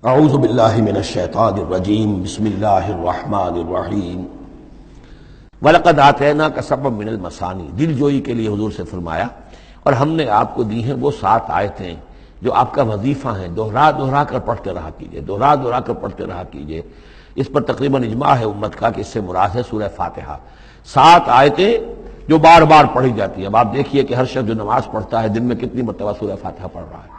اعوذ باللہ من الشیطان الرجیم بسم اللہ الرحمن الرحیم وَلَقَدْ آتَيْنَاكَ سَبْعًا مِنَ الْمَثَانِي، دل جوئی کے لیے حضور سے فرمایا اور ہم نے آپ کو دی ہیں وہ 7 آیتیں جو آپ کا وظیفہ ہیں، دوہرا دوہرا کر پڑھتے رہا کیجئے، دوہرا دوہرا کر پڑھتے رہا کیجئے۔ اس پر تقریباً اجماع ہے امت کا کہ اس سے مراد ہے سورہ فاتحہ۔ 7 آیتیں جو بار بار پڑھی جاتی ہیں۔ اب آپ دیکھیے کہ ہر شخص جو نماز پڑھتا ہے دن میں کتنی مرتبہ سورہ فاتحہ پڑھ رہا ہے،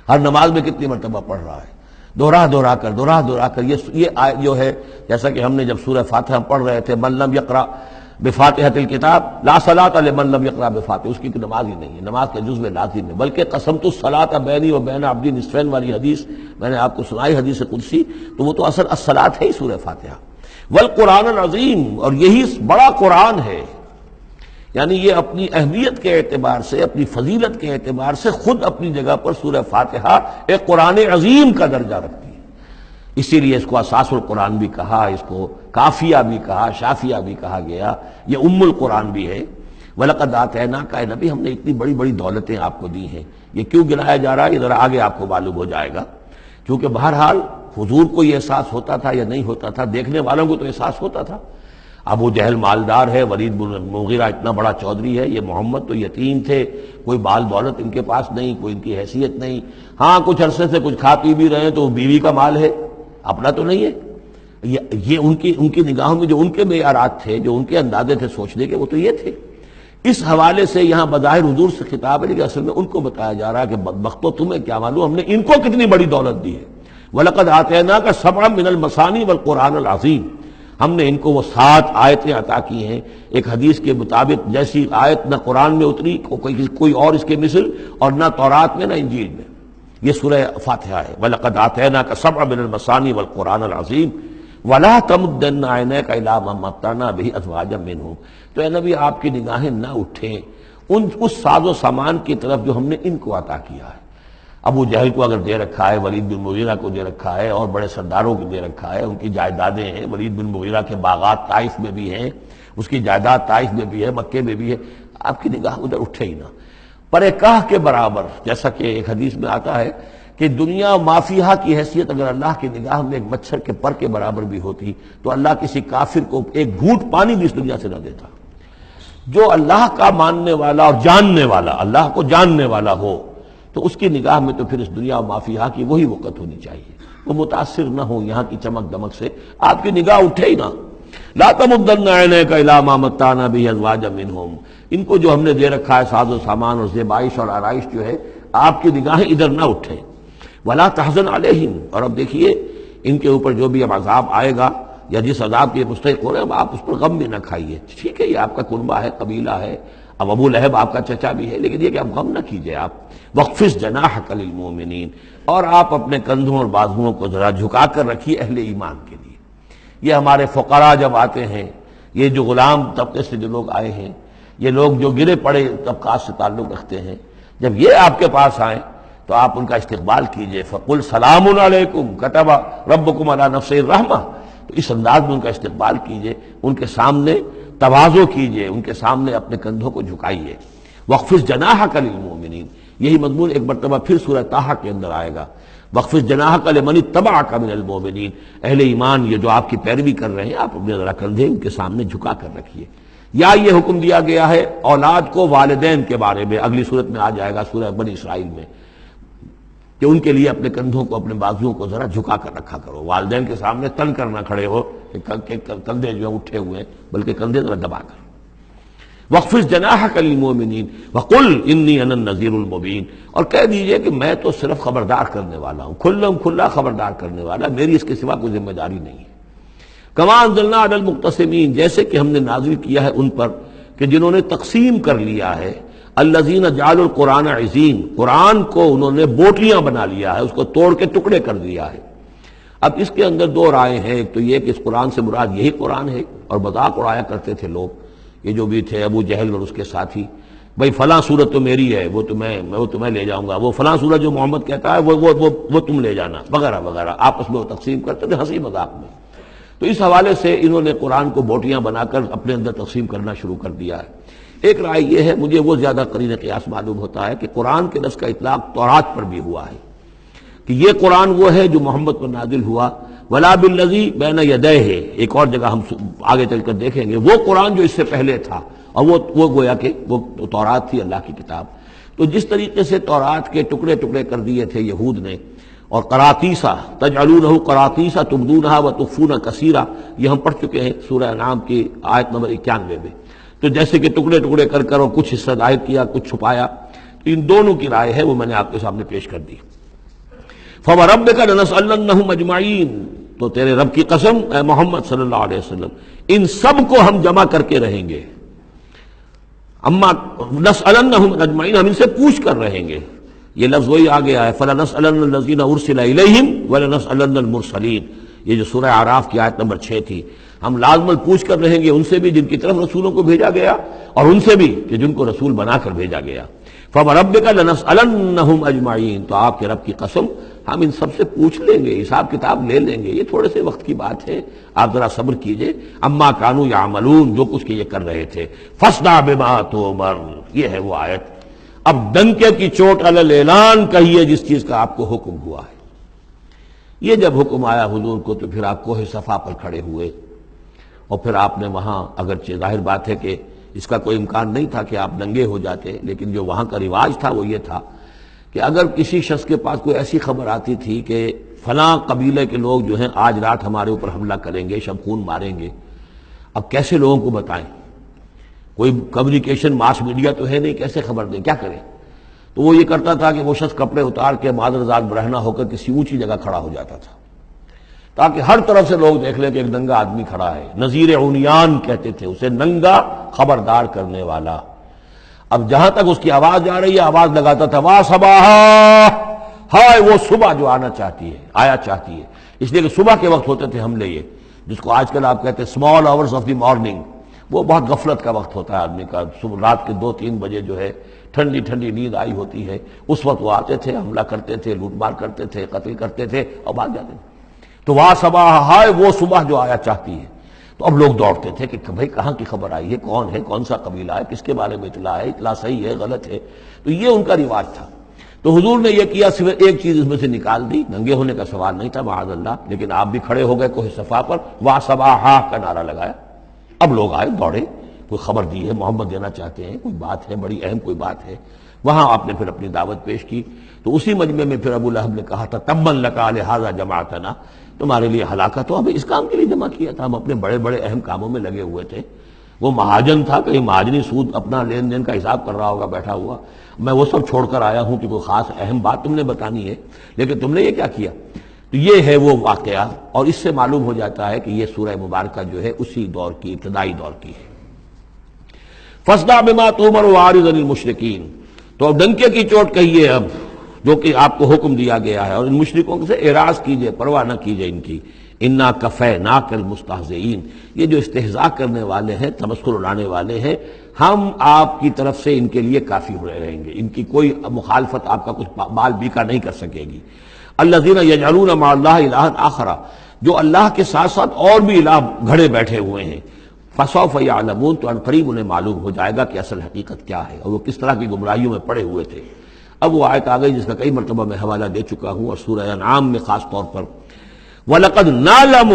ہر نماز میں کتنی مرتبہ پڑھ رہا ہے، دوہرا دوہرا کر یہ آیت جو ہے، جیسا کہ ہم نے جب سورہ فاتحہ پڑھ رہے تھے، من لم یقرأ بفاتحۃ الکتاب لا صلاۃ لمن لم یقرأ بفاتحہ، اس کی کوئی نماز ہی نہیں ہے، نماز کا جزو لازم ہے۔ بلکہ قسمت الصلاۃ بینی و بین عبدی نصفین والی حدیث میں نے آپ کو سنائی، حدیث قدسی، تو وہ تو اصل الصلاۃ ہے ہی سورہ فاتحہ۔ والقرآن العظیم، اور یہی بڑا قرآن ہے، یعنی یہ اپنی اہمیت کے اعتبار سے، اپنی فضیلت کے اعتبار سے خود اپنی جگہ پر سورہ فاتحہ ایک قرآن عظیم کا درجہ رکھتی ہے۔ اسی لیے اس کو اساس القرآن بھی کہا، اس کو کافیہ بھی کہا، شافیہ بھی کہا گیا، یہ ام القرآن بھی ہے۔ وَلَقَدْ آتَيْنَاكَ، اے نبی ہم نے اتنی بڑی بڑی دولتیں آپ کو دی ہیں۔ یہ کیوں گنایا جا رہا ہے یہ ذرا آگے آپ کو معلوم ہو جائے گا، کیونکہ بہرحال حضور کو یہ احساس ہوتا تھا یا نہیں ہوتا تھا، دیکھنے والوں کو تو احساس ہوتا تھا۔ ابو جہل مالدار ہے، ولید بن مغیرہ اتنا بڑا چودھری ہے، یہ محمد تو یتیم تھے، کوئی بال دولت ان کے پاس نہیں، کوئی ان کی حیثیت نہیں، ہاں کچھ عرصے سے کچھ کھا پی بھی رہے ہیں تو وہ بیوی کا مال ہے، اپنا تو نہیں ہے۔ یہ ان کی نگاہوں میں جو ان کے معیارات تھے، جو ان کے اندازے تھے سوچنے کے، وہ تو یہ تھے۔ اس حوالے سے یہاں بظاہر حضور سے خطاب ہے، لیکن اصل میں ان کو بتایا جا رہا ہے کہ بدبختو تمہیں کیا معلوم ہم نے ان کو کتنی بڑی دولت دی ہے۔ وَلَقَدْ آتَيْنَاكَ سَبْعًا مِنَ الْمَثَانِي وَالْقُرْآنِ الْعَظِيمِ، ہم نے ان کو وہ 7 آیتیں عطا کی ہیں۔ ایک حدیث کے مطابق جیسی آیت نہ قرآن میں اتری کوئی اور اس کے مثل، اور نہ تورات میں نہ انجیل میں، یہ سورہ فاتحہ ہے۔ وَلَقَدْ آتَيْنَاكَ سَبْعًا مِنَ الْمَثَانِي وَالْقُرْآنِ الْعَظِيمِ وَلَا تَمُدَّنَّ عَيْنَيْكَ إِلَىٰ مَا مَتَّعْنَا بِهِ أَزْوَاجًا مِّنْهُمْ، تو اے نبی آپ کی نگاہیں نہ اٹھیں اس ساز و سامان کی طرف جو ہم نے ان کو عطا کیا ہے۔ ابو جہل کو اگر دے رکھا ہے، ولید بن مغیرہ کو دے رکھا ہے، اور بڑے سرداروں کو دے رکھا ہے، ان کی جائیدادیں ہیں، ولید بن مغیرہ کے باغات طائف میں بھی ہیں، اس کی جائیداد طائف میں بھی ہے، مکے میں بھی ہے، آپ کی نگاہ ادھر اٹھے ہی نہ۔ پر کاہ کے برابر، جیسا کہ ایک حدیث میں آتا ہے کہ دنیا مافیہا کی حیثیت اگر اللہ کی نگاہ میں ایک مچھر کے پر کے برابر بھی ہوتی تو اللہ کسی کافر کو ایک گھونٹ پانی بھی اس دنیا سے نہ دیتا۔ جو اللہ کا ماننے والا اور جاننے والا، اللہ کو جاننے والا ہو، تو اس کی نگاہ میں تو پھر اس دنیا و مافیہا کی وہی وقت ہونی چاہیے، وہ متاثر نہ ہو یہاں کی چمک دمک سے، آپ کی نگاہ اٹھے ہی نہ۔ لا تمدن عینیک الی ما متعنا بہ ازواجا منہم، ان کو جو ہم نے دے رکھا ہے ساز و سامان اور زیبائش اور آرائش جو ہے، آپ کی نگاہیں ادھر نہ اٹھیں۔ ولا تحزن علیہم، اور اب دیکھیے ان کے اوپر جو بھی اب عذاب آئے گا یا جس عذاب کے مستحق ہو رہے ہیں، آپ اس پر غم بھی نہ کھائیے۔ ٹھیک ہے یہ آپ کا کنبہ ہے، قبیلہ ہے، اب ابو لہب آپ کا چچا بھی ہے، لیکن یہ کہ اب غم نہ کیجئے آپ۔ وَاخْفِضْ جَنَاحَكَ لِلْمُؤْمِنِينَ، اور آپ اپنے کندھوں اور بازوؤں کو ذرا جھکا کر رکھیے اہل ایمان کے لیے۔ یہ ہمارے فقراء جب آتے ہیں، یہ جو غلام طبقے سے جو لوگ آئے ہیں، یہ لوگ جو گرے پڑے طبقات سے تعلق رکھتے ہیں، جب یہ آپ کے پاس آئیں تو آپ ان کا استقبال کیجئے۔ فَقُلْ سَلَامٌ عَلَيْكُمْ كَتَبَ رَبُّكُمْ عَلَىٰ نَفْسِهِ الرَّحْمَةَ، تو اس انداز میں ان کا استقبال کیجئے، ان کے سامنے تواضع کیجئے، ان کے سامنے اپنے کندھوں کو جھکائیے۔ وَاخْفِضْ جَنَاحَكَ لِلْمُؤْمِنِينَ، یہی مضمون ایک مرتبہ پھر سورہ طٰہٰ کے اندر آئے گا۔ وَاخْفِضْ جَنَاحَكَ لِمَنِ اتَّبَعَكَ مِنَ الْمُؤْمِنِينَ، اہل ایمان یہ جو آپ کی پیروی کر رہے ہیں، آپ اپنے ذرا کندھے ان کے سامنے جھکا کر رکھیے۔ یا یہ حکم دیا گیا ہے اولاد کو والدین کے بارے میں، اگلی صورت میں آ جائے گا سورہ بنی اسرائیل میں، کہ ان کے لیے اپنے کندھوں کو، اپنے بازوؤں کو ذرا جھکا کر رکھا کرو، والدین کے سامنے تن کر نہ کھڑے ہو کہ کندھے جو ہیں اٹھے ہوئے ہیں، بلکہ کندھے ذرا دبا کر۔ وَاخْفِضْ جَنَاحَكَ لِلْمُؤْمِنِينَ وَقُلْ إِنِّي أَنَا النَّذِيرُ الْمُبِينُ، اور کہہ دیجئے کہ میں تو صرف خبردار کرنے والا ہوں، کھلا خبردار کرنے والا، میری اس کے سوا کوئی ذمہ داری نہیں ہے۔ كَمَا أَنزَلْنَا عَلَى الْمُقْتَسِمِينَ، جیسے کہ ہم نے نازل کیا ہے ان پر کہ جنہوں نے تقسیم کر لیا ہے، الذین جعلوا القرآن عظیم، قرآن کو انہوں نے بوٹیاں بنا لیا ہے، اس کو توڑ کے ٹکڑے کر دیا ہے۔ اب اس کے اندر 2 رائے ہیں، ایک تو یہ کہ اس قرآن سے مراد یہی قرآن ہے، اور مذاق اڑایا کرتے تھے لوگ، یہ جو بھی تھے ابو جہل اور اس کے ساتھی، بھئی فلاں سورت تو میری ہے، وہ تمہیں لے جاؤں گا، وہ فلاں سورت جو محمد کہتا ہے وہ تم لے جانا، وغیرہ وغیرہ، آپس میں وہ تقسیم کرتے تھے ہنسی مذاق میں۔ تو اس حوالے سے انہوں نے قرآن کو بوٹیاں بنا کر اپنے اندر تقسیم کرنا شروع کر دیا ہے۔ ایک رائے یہ ہے، مجھے وہ زیادہ قرین قیاس معلوم ہوتا ہے کہ قرآن کے لفظ کا اطلاق تورات پر بھی ہوا ہے۔ کہ یہ قرآن وہ ہے جو محمد پر نازل ہوا، ولا بالذی بین یدیہ، ایک اور جگہ ہم آگے چل کر دیکھیں گے، وہ قرآن جو اس سے پہلے تھا، اور وہ گویا کہ وہ تورات تھی اللہ کی کتاب۔ تو جس طریقے سے تورات کے ٹکڑے ٹکڑے کر دیے تھے یہود نے، اور قراطیسا تجعلونہ قراطیسا تبدونہا وتخفون کثیرا، یہ ہم پڑھ چکے ہیں سورہ انعام کی آیت نمبر 91 میں۔ تو جیسے کہ ٹکڑے ٹکڑے کر کر اور کچھ حصہ ظاہر کیا، کچھ چھپایا، تو ان دونوں کی رائے ہے وہ میں نے آپ کے سامنے پیش کر دی۔ فَوَرَبِّكَ لَنَسْأَلَنَّهُمْ أَجْمَعِينَ، تو تیرے رب کی قسم اے محمد صلی اللہ علیہ وسلم، ان سب کو ہم جمع کر کے رہیں گے۔ اما نسألنهم اجمعین، ہم ان سے پوچھ کر رہیں گے، یہ لفظ وہی آ گیا ہے فَلَنَسْأَلَنَّ الَّذِينَ أُرْسِلَ إِلَيْهِمْ وَلَنَسْأَلَنَّ الْمُرْسَلِينَ، یہ جو سورہ اعراف کی آیت نمبر 6 تھی، ہم لازماً پوچھ کر رہیں گے ان سے بھی جن کی طرف رسولوں کو بھیجا گیا، اور ان سے بھی کہ جن کو رسول بنا کر بھیجا گیا۔ فَوَرَبِّكَ لَنَسْأَلَنَّهُمْ أَجْمَعِينَ، تو آپ کے رب کی قسم ہم ان سب سے پوچھ لیں گے، حساب کتاب لے لیں گے، یہ تھوڑے سے وقت کی بات ہے، آپ ذرا صبر کیجئے۔ اما کانوا یعملون، جو کچھ کہ یہ کر رہے تھے۔ فاصدع بما تؤمر، یہ ہے وہ آیت۔ اب ڈنکے کی چوٹ علی الاعلان کہیے جس چیز کا آپ کو حکم ہوا ہے۔ یہ جب حکم آیا حضور کو تو پھر آپ کوہ صفا پر کھڑے ہوئے، اور پھر آپ نے وہاں، اگرچہ ظاہر بات ہے کہ اس کا کوئی امکان نہیں تھا کہ آپ ننگے ہو جاتے، لیکن جو وہاں کا رواج تھا وہ یہ تھا کہ اگر کسی شخص کے پاس کوئی ایسی خبر آتی تھی کہ فلاں قبیلے کے لوگ جو ہیں آج رات ہمارے اوپر حملہ کریں گے، شب خون ماریں گے، اب کیسے لوگوں کو بتائیں؟ کوئی کمیونیکیشن ماس میڈیا تو ہے نہیں، کیسے خبر دیں، کیا کریں؟ تو وہ یہ کرتا تھا کہ وہ شخص کپڑے اتار کے معذرزاد برہنہ ہو کر کسی اونچی جگہ کھڑا ہو جاتا تھا، تاکہ ہر طرف سے لوگ دیکھ لیں کہ ایک ننگا آدمی کھڑا ہے۔ نذیر عمیان کہتے تھے اسے، ننگا خبردار کرنے والا۔ اب جہاں تک اس کی آواز جا رہی ہے، آواز لگاتا تھا واہ صباحا، ہائے وہ صبح جو آنا چاہتی ہے، آیا چاہتی ہے، اس لیے کہ صبح کے وقت ہوتے تھے حملے، یہ جس کو آج کل آپ کہتے ہیں small hours of the morning, وہ بہت غفلت کا وقت ہوتا ہے آدمی کا، صبح رات کے 2-3 بجے جو ہے ٹھنڈی ٹھنڈی نیند آئی ہوتی ہے، اس وقت وہ آتے تھے، حملہ کرتے تھے، لوٹ مار کرتے تھے، قتل کرتے تھے اور بھاگ جاتے تھے۔ تو واہ صباح، ہائے وہ صبح جو آیا چاہتی ہے۔ تو اب لوگ دوڑتے تھے کہ بھائی کہاں کی خبر آئی ہے، کون ہے، کون سا قبیلہ ہے، کس کے بارے میں اطلاع ہے، اطلاع صحیح ہے غلط ہے۔ تو یہ ان کا رواج تھا۔ تو حضور نے یہ کیا، صرف ایک چیز اس میں سے نکال دی، ننگے ہونے کا سوال نہیں تھا معاذ اللہ، لیکن آپ بھی کھڑے ہو گئے کوہ صفا پر، واہ صباحا کا نعرہ لگایا۔ اب لوگ آئے، دوڑے، کوئی خبر دی ہے، محمد دینا چاہتے ہیں، کوئی بات ہے، بڑی اہم کوئی بات ہے۔ وہاں آپ نے پھر اپنی دعوت پیش کی۔ تو اسی مجمع میں پھر ابو لہب نے کہا تھا تبا لک لہذا جمعتنا، تمہارے لیے ہلاکت ہو، ہمیں اس کام کے لیے جمع کیا تھا، ہم اپنے بڑے بڑے اہم کاموں میں لگے ہوئے تھے۔ وہ مہاجن تھا، کہیں مہاجنی سود اپنا لین دین کا حساب کر رہا ہوگا بیٹھا ہوا، میں وہ سب چھوڑ کر آیا ہوں کہ کوئی خاص اہم بات تم نے بتانی ہے، لیکن تم نے یہ کیا کیا؟ تو یہ ہے وہ واقعہ، اور اس سے معلوم ہو جاتا ہے کہ یہ سورہ مبارکہ جو ہے اسی دور کی، ابتدائی دور کی ہے۔ فاصدع بما تؤمر واعرض عن المشرکین، تو اب ڈنکے کی چوٹ کہیے اب جو کہ آپ کو حکم دیا گیا ہے، اور ان مشرکوں سے اعراض کیجئے، پرواہ نہ کیجئے ان کی۔ انا کفیناک المستہزئین، یہ جو استہزاء کرنے والے ہیں، تمسخر اڑانے والے ہیں، ہم آپ کی طرف سے ان کے لیے کافی ہوئے رہیں گے، ان کی کوئی مخالفت آپ کا کچھ بال بیکا نہیں کر سکے گی۔ الذین یجعلون مع اللہ الہا آخر، جو اللہ کے ساتھ ساتھ اور بھی الہ گھڑے بیٹھے ہوئے ہیں، فسوف یعلمون، تو ان قریب انہیں معلوم ہو جائے گا کہ اصل حقیقت کیا ہے اور وہ کس طرح کی گمراہیوں میں پڑے ہوئے تھے۔ اب وہ آیت آ گئی جس کا کئی مرتبہ میں حوالہ دے چکا ہوں، اور سورہ انعام میں خاص طور پر وَلَقَدْ نَعْلَمُ،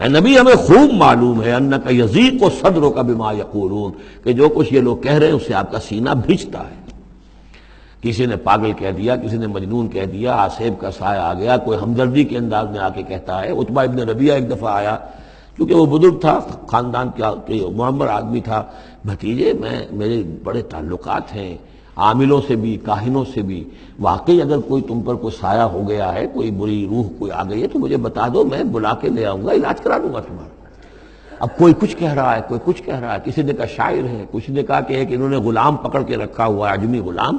اے نبی ہمیں خوب معلوم ہے، اَنَّكَ يَضِيقُ صَدْرُكَ بِمَا يَقُولُونَ، کہ جو کچھ یہ لوگ کہہ رہے ہیں اس سے آپ کا سینہ بھجتا ہے۔ کسی نے پاگل کہہ دیا، کسی نے مجنون کہہ دیا، آصیب کا سایہ آ گیا، کوئی ہمدردی کے انداز میں آ کے کہتا ہے۔ عتبہ ابن ربیعہ ایک دفعہ آیا، کیونکہ وہ بزرگ تھا، خاندان کا معمر آدمی تھا، بھتیجے میرے بڑے تعلقات ہیں عاملوں سے بھی، کاہنوں سے بھی، واقعی اگر کوئی تم پر کوئی سایہ ہو گیا ہے، کوئی بری روح کوئی آ گئی ہے تو مجھے بتا دو، میں بلا کے لے آؤں گا، علاج کرا دوں گا تمہارا۔ اب کوئی کچھ کہہ رہا ہے، کوئی کچھ کہہ رہا ہے، کسی نے کہا شاعر ہے، کسی نے کہا کہ ایک انہوں نے غلام پکڑ کے رکھا ہوا ہے، عجمی غلام،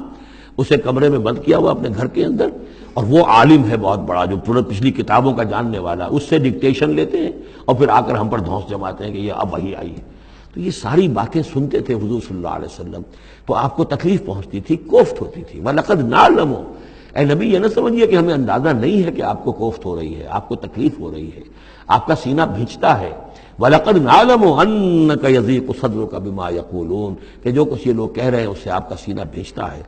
اسے کمرے میں بند کیا ہوا اپنے گھر کے اندر، اور وہ عالم ہے بہت بڑا جو پورے پچھلی کتابوں کا جاننے والا، اس سے ڈکٹیشن لیتے ہیں اور پھر آ کر ہم پر دھونس جماتے ہیں کہ یہ اب وہی آئی ہے۔ تو یہ ساری باتیں سنتے تھے حضور صلی اللہ علیہ وسلم، تو آپ کو تکلیف پہنچتی تھی، کوفت ہوتی تھی۔ وَلَقَدْ نَعْلَمُ، اے نبی یہ نہ سمجھیے کہ ہمیں اندازہ نہیں ہے کہ آپ کو کوفت ہو رہی ہے، آپ کو تکلیف ہو رہی ہے، آپ کا سینہ بھیجتا ہے۔ وَلَقَدْ نَعْلَمُ أَنَّكَ يَضِيقُ صَدْرُكَ بِمَا يَقُولُونَ، کہ جو کچھ یہ لوگ کہہ رہے ہیں اس سے آپ کا سینہ بھیجتا ہے۔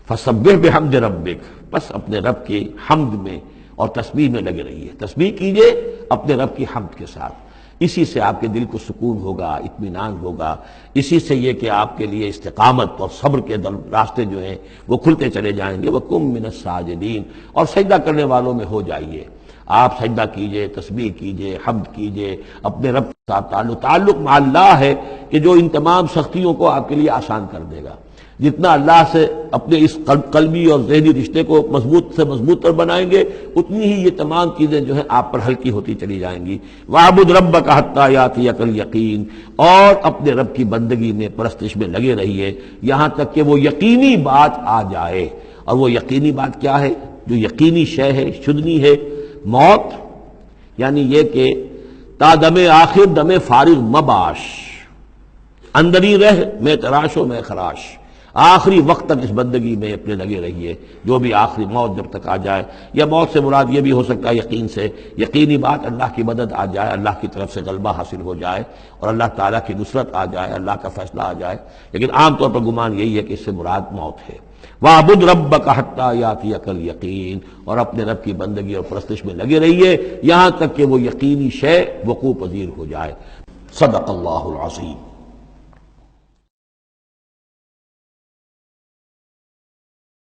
فَسَبِّحْ بِحَمْدِ رَبِّكَ، بس اپنے رب کے حمد میں اور تسبیح میں لگے رہیے، تسبیح کیجئے اپنے رب کی حمد کے ساتھ، اسی سے آپ کے دل کو سکون ہوگا، اطمینان ہوگا، اسی سے یہ کہ آپ کے لیے استقامت اور صبر کے راستے جو ہیں وہ کھلتے چلے جائیں گے۔ وَقُم مِّنَ السَّاجِدِينَ، اور سجدہ کرنے والوں میں ہو جائیے، آپ سجدہ کیجئے، تسبیح کیجئے، حمد کیجئے، اپنے رب کے ساتھ تعلق مع اللہ ہے کہ جو ان تمام سختیوں کو آپ کے لیے آسان کر دے گا۔ جتنا اللہ سے اپنے اس قلبی اور ذہنی رشتے کو مضبوط سے مضبوط تر بنائیں گے، اتنی ہی یہ تمام چیزیں جو ہیں آپ پر ہلکی ہوتی چلی جائیں گی۔ وَاعْبُدْ رَبَّكَ حَتَّىٰ يَأْتِيَكَ الْيَقِينُ، اور اپنے رب کی بندگی میں، پرستش میں لگے رہیے یہاں تک کہ وہ یقینی بات آ جائے۔ اور وہ یقینی بات کیا ہے؟ جو یقینی شے ہے، شدنی ہے، موت، یعنی یہ کہ تا دم آخر دم فارغ مباش، اندر ہی رہ میں تراش و میں خراش، آخری وقت تک اس بندگی میں اپنے لگے رہیے، جو بھی آخری موت جب تک آ جائے، یا موت سے مراد یہ بھی ہو سکتا ہے یقین سے، یقینی بات اللہ کی مدد آ جائے، اللہ کی طرف سے غلبہ حاصل ہو جائے اور اللہ تعالیٰ کی نصرت آ جائے، اللہ کا فیصلہ آ جائے، لیکن عام طور پر گمان یہی ہے کہ اس سے مراد موت ہے۔ وَاعْبُدْ رَبَّكَ حَتَّىٰ يَأْتِيَكَ الْيَقِينُ، اور اپنے رب کی بندگی اور پرستش میں لگے رہیے یہاں تک کہ وہ یقینی شے وقوع پذیر ہو جائے۔ صدق اللہ العظیم۔